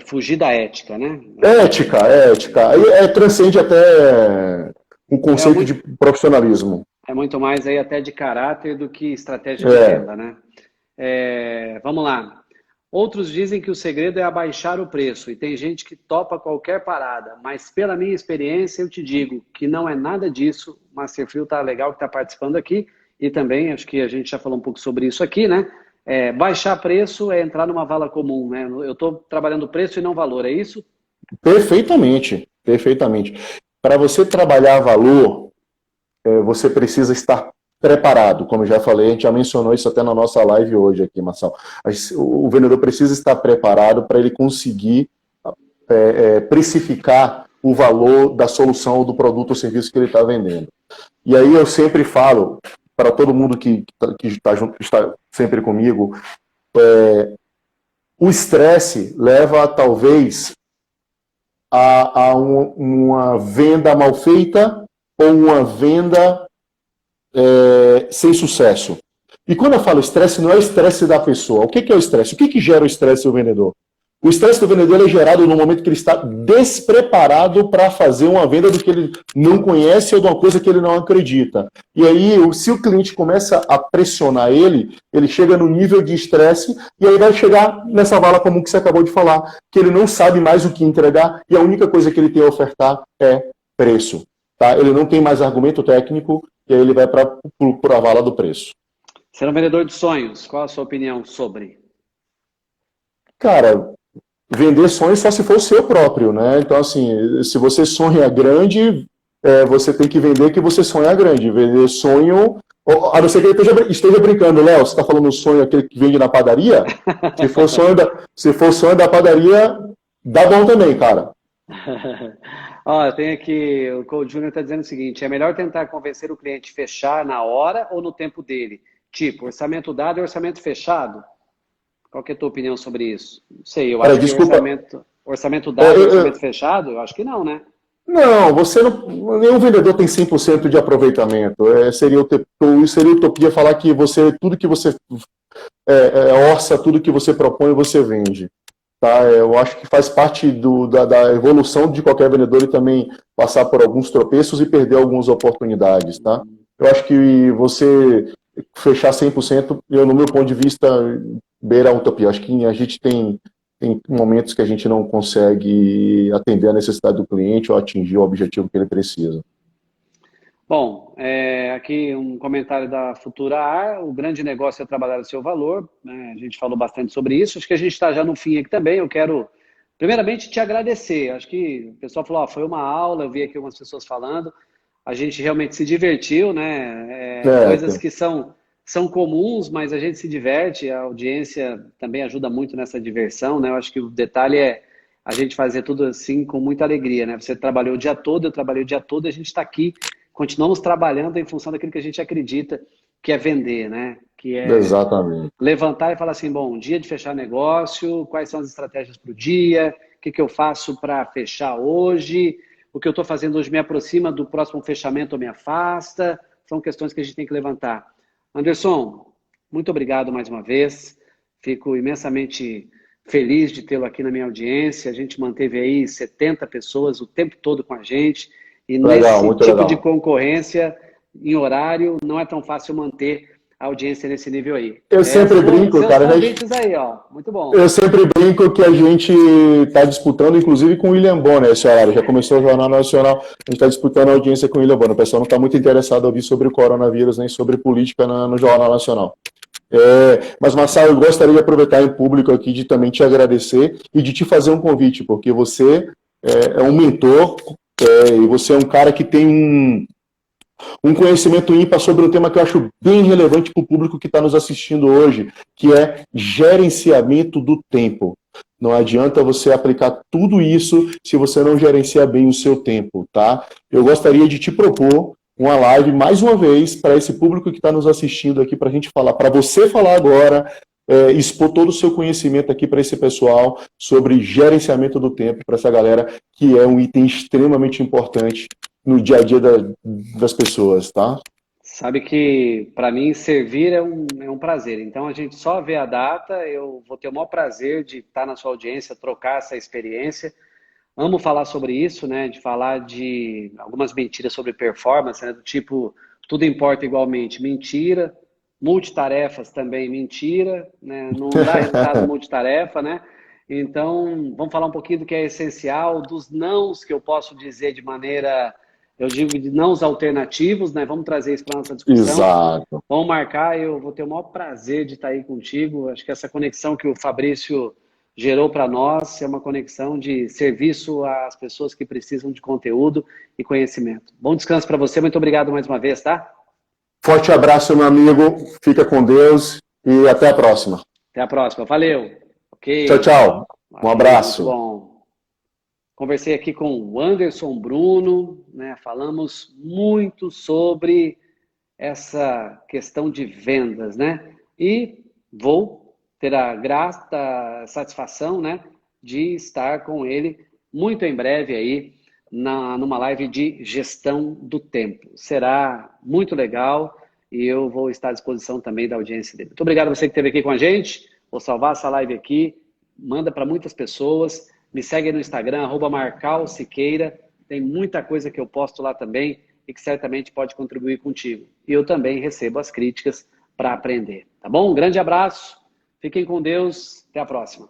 fugir da ética, né? Ética. Aí transcende até o conceito de profissionalismo. É muito mais aí até de caráter do que estratégia de venda, né? Vamos lá. Outros dizem que o segredo é abaixar o preço, e tem gente que topa qualquer parada, mas pela minha experiência eu te digo que não é nada disso. O Masterfeel tá legal que está participando aqui, e também acho que a gente já falou um pouco sobre isso aqui, né? Baixar preço é entrar numa vala comum, né? Eu estou trabalhando preço e não valor, é isso? Perfeitamente. Para você trabalhar valor, você precisa estar preparado, como eu já falei, a gente já mencionou isso até na nossa live hoje aqui, Marcelo. O vendedor precisa estar preparado para ele conseguir precificar o valor da solução, do produto ou serviço que ele está vendendo. E aí eu sempre falo, para todo mundo que está sempre comigo, o estresse leva talvez a uma venda mal feita ou uma venda sem sucesso. E quando eu falo estresse, não é o estresse da pessoa. O que é o estresse? O que gera o estresse do vendedor? O estresse do vendedor é gerado no momento que ele está despreparado para fazer uma venda do que ele não conhece ou de uma coisa que ele não acredita. E aí, se o cliente começa a pressionar ele, ele chega no nível de estresse e aí vai chegar nessa vala comum que você acabou de falar, que ele não sabe mais o que entregar e a única coisa que ele tem a ofertar é preço. Tá? Ele não tem mais argumento técnico e aí ele vai para a vala do preço. Ser um vendedor de sonhos, qual a sua opinião sobre? Cara, vender sonhos só se for o seu próprio, né? Então, assim, se você sonha grande, você tem que vender que você sonha grande. Vender sonho, a não ser que ele esteja brincando, Léo, você está falando sonho aquele que vende na padaria? Se for sonho da padaria, dá bom também, cara. Ó, tem aqui, o Cole Júnior está dizendo o seguinte, é melhor tentar convencer o cliente a fechar na hora ou no tempo dele? Tipo, orçamento dado e orçamento fechado? Qual que é a tua opinião sobre isso? Não sei, eu acho que orçamento dado e orçamento fechado, eu acho que não, né? Não, nenhum vendedor tem 100% de aproveitamento. Seria utopia falar que tudo que você orça, tudo que você propõe, você vende. Tá? Eu acho que faz parte da evolução de qualquer vendedor e também passar por alguns tropeços e perder algumas oportunidades. Tá? Eu acho que você fechar 100%, no meu ponto de vista, beira a utopia. Acho que a gente tem momentos que a gente não consegue atender a necessidade do cliente ou atingir o objetivo que ele precisa. Bom, aqui um comentário da Futura Ar, o grande negócio é trabalhar o seu valor, né? A gente falou bastante sobre isso, acho que a gente está já no fim aqui também, eu quero primeiramente te agradecer, acho que o pessoal falou, foi uma aula, eu vi aqui algumas pessoas falando, a gente realmente se divertiu, né? Coisas que são comuns, mas a gente se diverte, a audiência também ajuda muito nessa diversão, né? Eu acho que o detalhe é a gente fazer tudo assim com muita alegria, né? Você trabalhou o dia todo, eu trabalhei o dia todo, a gente está aqui, continuamos trabalhando em função daquilo que a gente acredita que é vender, né? Que é Exatamente. Levantar e falar assim, bom, dia de fechar negócio, quais são as estratégias para o dia, o que eu faço para fechar hoje, o que eu estou fazendo hoje me aproxima do próximo fechamento ou me afasta, são questões que a gente tem que levantar. Anderson, muito obrigado mais uma vez, fico imensamente feliz de tê-lo aqui na minha audiência, a gente manteve aí 70 pessoas o tempo todo com a gente, E Legal, nesse muito tipo de legal. concorrência, em horário, não é tão fácil manter a audiência nesse nível aí. Eu sempre brinco, Seus cara, convites aí, ó. Muito eu bom. sempre brinco que a gente está disputando, inclusive com o William Bonner, esse horário. Já começou o Jornal Nacional, a gente está disputando a audiência com o William Bonner. O pessoal não está muito interessado a ouvir sobre o coronavírus, nem sobre política no Jornal Nacional. Mas, Marcelo, eu gostaria de aproveitar em público aqui de também te agradecer e de te fazer um convite, porque você é um mentor, e você é um cara que tem um conhecimento ímpar sobre um tema que eu acho bem relevante para o público que está nos assistindo hoje, que é gerenciamento do tempo. Não adianta você aplicar tudo isso se você não gerenciar bem o seu tempo, tá? Eu gostaria de te propor uma live, mais uma vez, para esse público que está nos assistindo aqui, para a gente falar, para você falar agora, expor todo o seu conhecimento aqui para esse pessoal sobre gerenciamento do tempo, para essa galera, que é um item extremamente importante no dia a dia das pessoas, tá? Sabe que para mim servir é um prazer. Então a gente só vê a data, eu vou ter o maior prazer de estar na sua audiência, trocar essa experiência. Amo falar sobre isso, né? De falar de algumas mentiras sobre performance, né? Do tipo, tudo importa igualmente. Mentira. Multitarefas também, mentira, né? Não dá resultado multitarefa, né? Então, vamos falar um pouquinho do que é essencial, dos nãos que eu posso dizer de maneira, eu digo de nãos alternativos, né? Vamos trazer isso para nossa discussão. Exato. Vamos marcar, eu vou ter o maior prazer de estar aí contigo. Acho que essa conexão que o Fabrício gerou para nós é uma conexão de serviço às pessoas que precisam de conteúdo e conhecimento. Bom descanso para você, muito obrigado mais uma vez, tá? Forte abraço, meu amigo. Fica com Deus e até a próxima. Até a próxima. Valeu. Tchau, Ok. tchau. Um Valeu, muito abraço. bom. Conversei aqui com o Anderson Bruno, né? Falamos muito sobre essa questão de vendas, né? E vou ter a grata satisfação, né, de estar com ele muito em breve aí numa live de gestão do tempo. Será muito legal e eu vou estar à disposição também da audiência dele. Muito obrigado a você que esteve aqui com a gente. Vou salvar essa live aqui, manda para muitas pessoas. Me segue no Instagram, @marcalsiqueira. Tem muita coisa que eu posto lá também e que certamente pode contribuir contigo. E eu também recebo as críticas para aprender. Tá bom? Um grande abraço, fiquem com Deus, até a próxima.